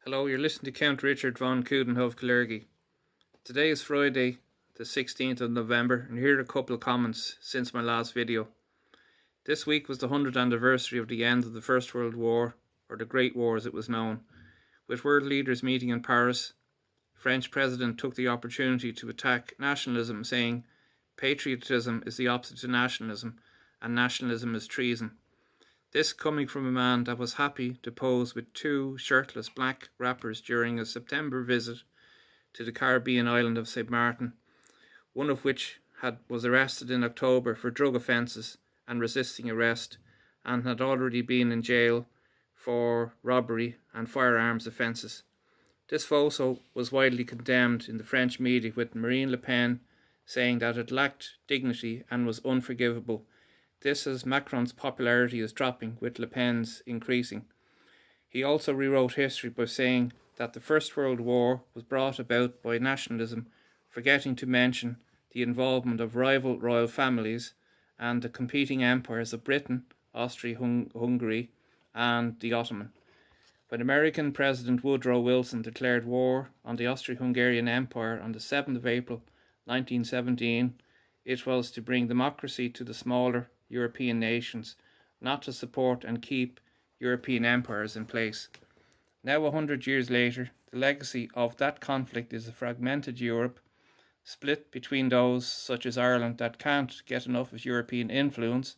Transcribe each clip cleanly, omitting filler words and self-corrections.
Hello, you're listening to Count Richard Von Coudenhove kalergi. Today is Friday, the 16th of November, and here are a couple of comments since my last video. This week was the 100th anniversary of the end of the First World War, or the Great War as it was known. With world leaders meeting in Paris, the French president took the opportunity to attack nationalism, saying patriotism is the opposite to nationalism, and nationalism is treason. This coming from a man that was happy to pose with two shirtless black rappers during a September visit to the Caribbean island of St. Martin, one of which was arrested in October for drug offences and resisting arrest, and had already been in jail for robbery and firearms offences. This photo was widely condemned in the French media, with Marine Le Pen saying that it lacked dignity and was unforgivable. This as Macron's popularity is dropping, with Le Pen's increasing. He also rewrote history by saying that the First World War was brought about by nationalism, forgetting to mention the involvement of rival royal families and the competing empires of Britain, Austria-Hungary, and the Ottoman. When American President Woodrow Wilson declared war on the Austro-Hungarian Empire on the 7th of April 1917, it was to bring democracy to the smaller European nations, not to support and keep European empires in place. Now, 100 years later, the legacy of that conflict is a fragmented Europe, split between those such as Ireland that can't get enough of European influence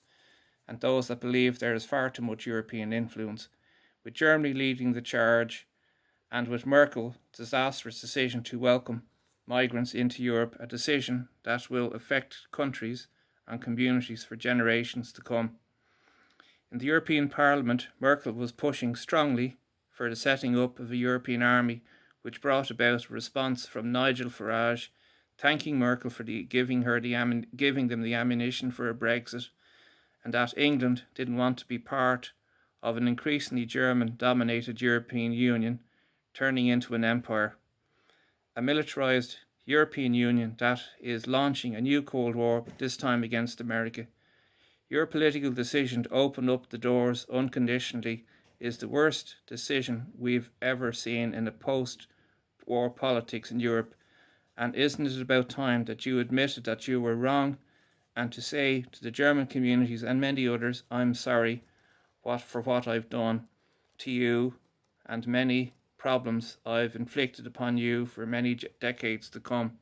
and those that believe there is far too much European influence, with Germany leading the charge, and with Merkel's disastrous decision to welcome migrants into Europe, a decision that will affect countries and communities for generations to come. In the European Parliament, Merkel was pushing strongly for the setting up of a European army, which brought about a response from Nigel Farage, thanking Merkel for giving them the ammunition for a Brexit, and that England didn't want to be part of an increasingly German-dominated European Union, turning into an empire. A militarized European Union that is launching a new Cold War, but this time against America. Your political decision to open up the doors unconditionally is the worst decision we've ever seen in a post-war politics in Europe, and isn't it about time that you admitted that you were wrong, and to say to the German communities and many others, I'm sorry for what I've done to you and many problems I've inflicted upon you for many decades to come.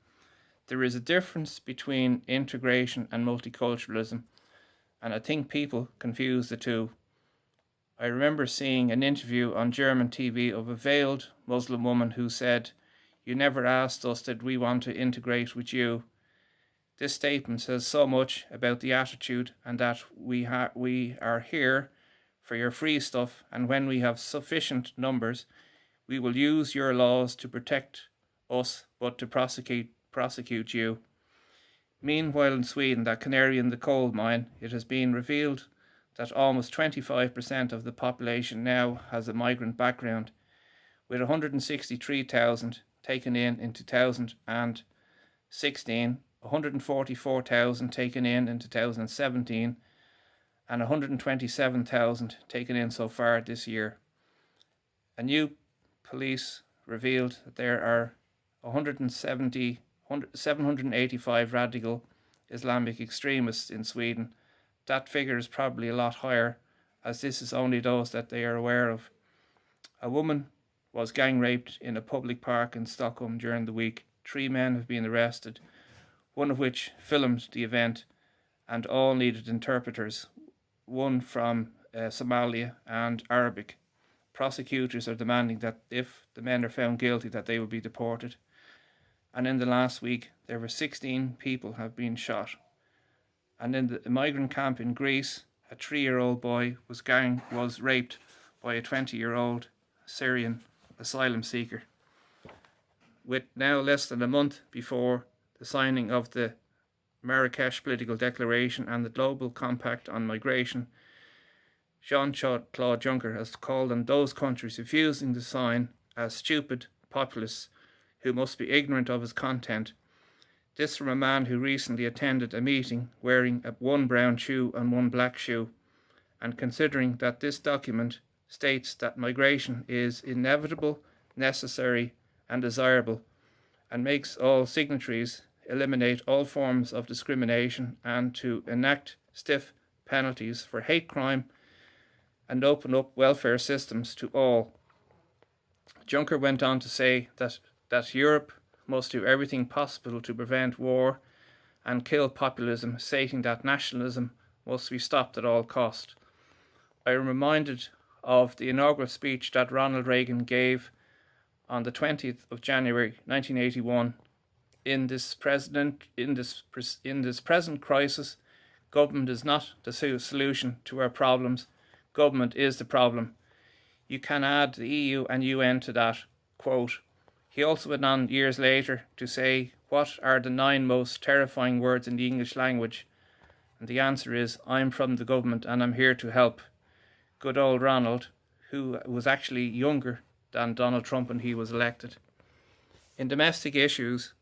There is a difference between integration and multiculturalism, and I think people confuse the two. I remember seeing an interview on German TV of a veiled Muslim woman who said, "You never asked us that we want to integrate with you." This statement says so much about the attitude, and that we are here for your free stuff, and when we have sufficient numbers, we will use your laws to protect us, but to prosecute you. Meanwhile, in Sweden, that canary in the coal mine, it has been revealed that almost 25% of the population now has a migrant background, with 163,000 taken in 2016, 144,000 taken in 2017, and 127,000 taken in so far this year. A new police revealed that there are 785 radical Islamic extremists in Sweden. That figure is probably a lot higher, as this is only those that they are aware of. A woman was gang raped in a public park in Stockholm during the week. 3 men have been arrested, one of which filmed the event, and all needed interpreters, one from Somalia and Arabic. Prosecutors are demanding that if the men are found guilty, that they will be deported. And in the last week, there were 16 people have been shot. And in the migrant camp in Greece, a 3-year-old boy was raped by a 20-year-old Syrian asylum seeker. With now less than a month before the signing of the Marrakesh Political Declaration and the Global Compact on Migration, Jean-Claude Juncker has called on those countries refusing to sign as stupid populists who must be ignorant of his content. This from a man who recently attended a meeting wearing one brown shoe and one black shoe, and considering that this document states that migration is inevitable necessary and desirable, and makes all signatories eliminate all forms of discrimination and to enact stiff penalties for hate crime and open up welfare systems to all. Juncker went on to say that Europe must do everything possible to prevent war and kill populism, stating that nationalism must be stopped at all cost. I am reminded of the inaugural speech that Ronald Reagan gave on the 20th of January 1981. In this present crisis, government is not the solution to our problems. Government is the problem. You can add the EU and UN to that. Quote. He also went on years later to say, what are the 9 most terrifying words in the English language? And the answer is, I'm from the government and I'm here to help. Good old Ronald, who was actually younger than Donald Trump when he was elected. In domestic issues,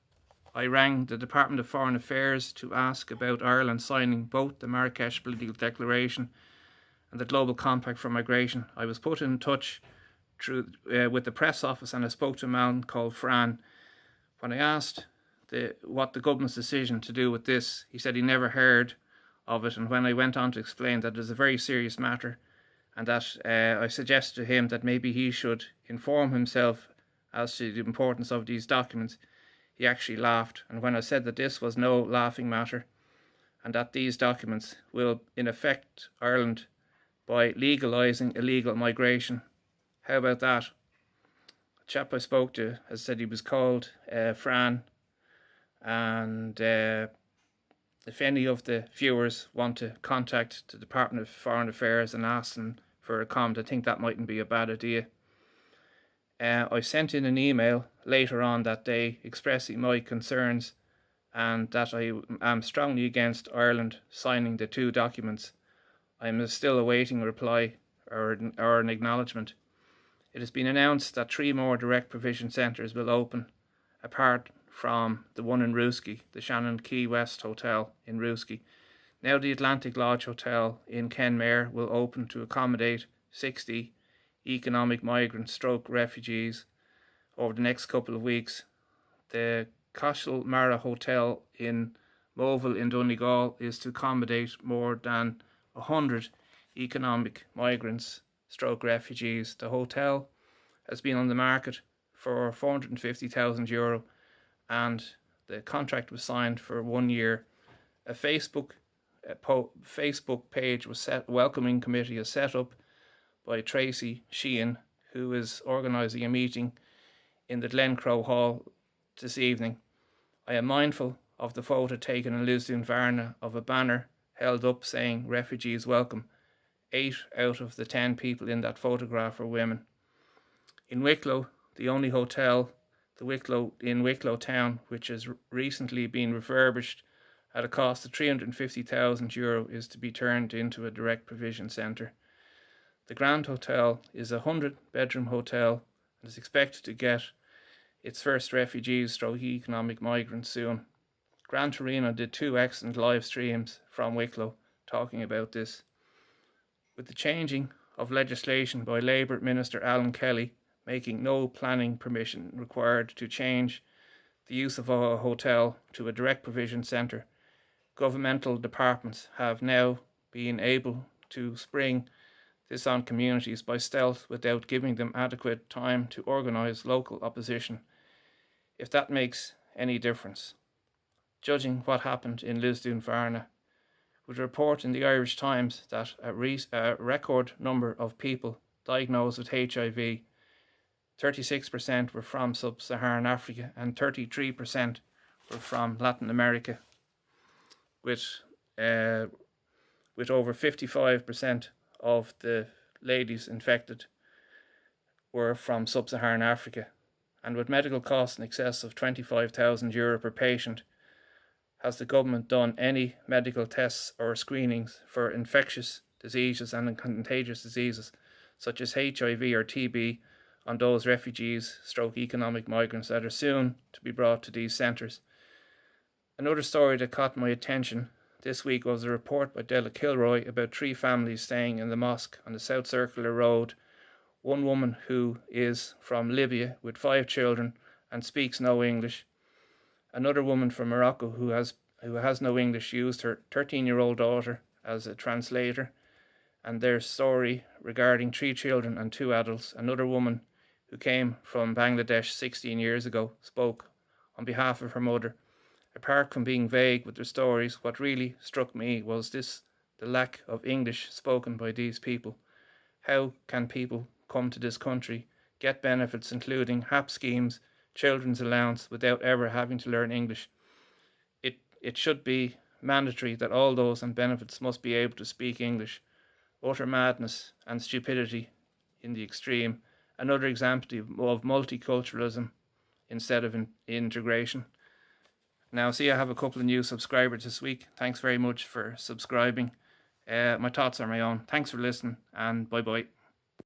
I rang the Department of Foreign Affairs to ask about Ireland signing both the Marrakesh Political Declaration and the Global Compact for Migration. I was put in touch with the press office and I spoke to a man called Fran. When I asked what the government's decision to do with this, he said he never heard of it, and when I went on to explain that it is a very serious matter and that I suggested to him that maybe he should inform himself as to the importance of these documents, he actually laughed. And when I said that this was no laughing matter and that these documents will in effect Ireland by legalising illegal migration, how about that? The chap I spoke to has said he was called Fran, and if any of the viewers want to contact the Department of Foreign Affairs and ask them for a comment, I think that mightn't be a bad idea. I sent in an email later on that day expressing my concerns and that I am strongly against Ireland signing the 2 documents. I am still awaiting a reply or an acknowledgement. It has been announced that 3 more direct provision centres will open, apart from the one in Rooski, the Shannon Key West Hotel in Rooski. Now the Atlantic Lodge Hotel in Kenmare will open to accommodate 60 economic migrants / refugees over the next couple of weeks. The Cashel Mara Hotel in Moville in Donegal is to accommodate more than 100 economic migrants / refugees. The hotel has been on the market for €450,000 and the contract was signed for 1 year. A Facebook page was set, welcoming committee is set up by Tracy Sheehan, who is organising a meeting in the Glencroe Hall this evening. I am mindful of the photo taken in Lisdoonvarna of a banner held up saying refugees welcome. 8 out of the 10 people in that photograph are women. In Wicklow, the only hotel in Wicklow town which has recently been refurbished at a cost of €350,000 is to be turned into a direct provision centre. The Grand Hotel is a 100-bedroom hotel and is expected to get its first refugees / economic migrants soon. Gran Torino did 2 excellent live streams from Wicklow talking about this. With the changing of legislation by Labour Minister Alan Kelly making no planning permission required to change the use of a hotel to a direct provision centre, governmental departments have now been able to spring this on communities by stealth without giving them adequate time to organise local opposition, if that makes any difference. Judging what happened in Lisdoonvarna, with a report in the Irish Times that a record number of people diagnosed with HIV, 36% were from sub-Saharan Africa and 33% were from Latin America, with over 55% of the ladies infected were from sub-Saharan Africa, and with medical costs in excess of €25,000 per patient. Has the government done any medical tests or screenings for infectious diseases and contagious diseases such as HIV or TB on those refugees / economic migrants that are soon to be brought to these centres? Another story that caught my attention this week was a report by Della Kilroy about 3 families staying in the mosque on the South Circular Road One woman who is from Libya with 5 children and speaks no English. Another woman from Morocco who has no English used her 13-year-old daughter as a translator, and their story regarding 3 children and 2 adults. Another woman who came from Bangladesh 16 years ago spoke on behalf of her mother. Apart from being vague with their stories, what really struck me was the lack of English spoken by these people. How can people come to this country, get benefits including HAP schemes, children's allowance, without ever having to learn English? It should be mandatory that all those on benefits must be able to speak English. Utter madness and stupidity in the extreme. Another example of multiculturalism instead of integration. Now, see, I have a couple of new subscribers this week. Thanks very much for subscribing. My thoughts are my own. Thanks for listening, and bye-bye.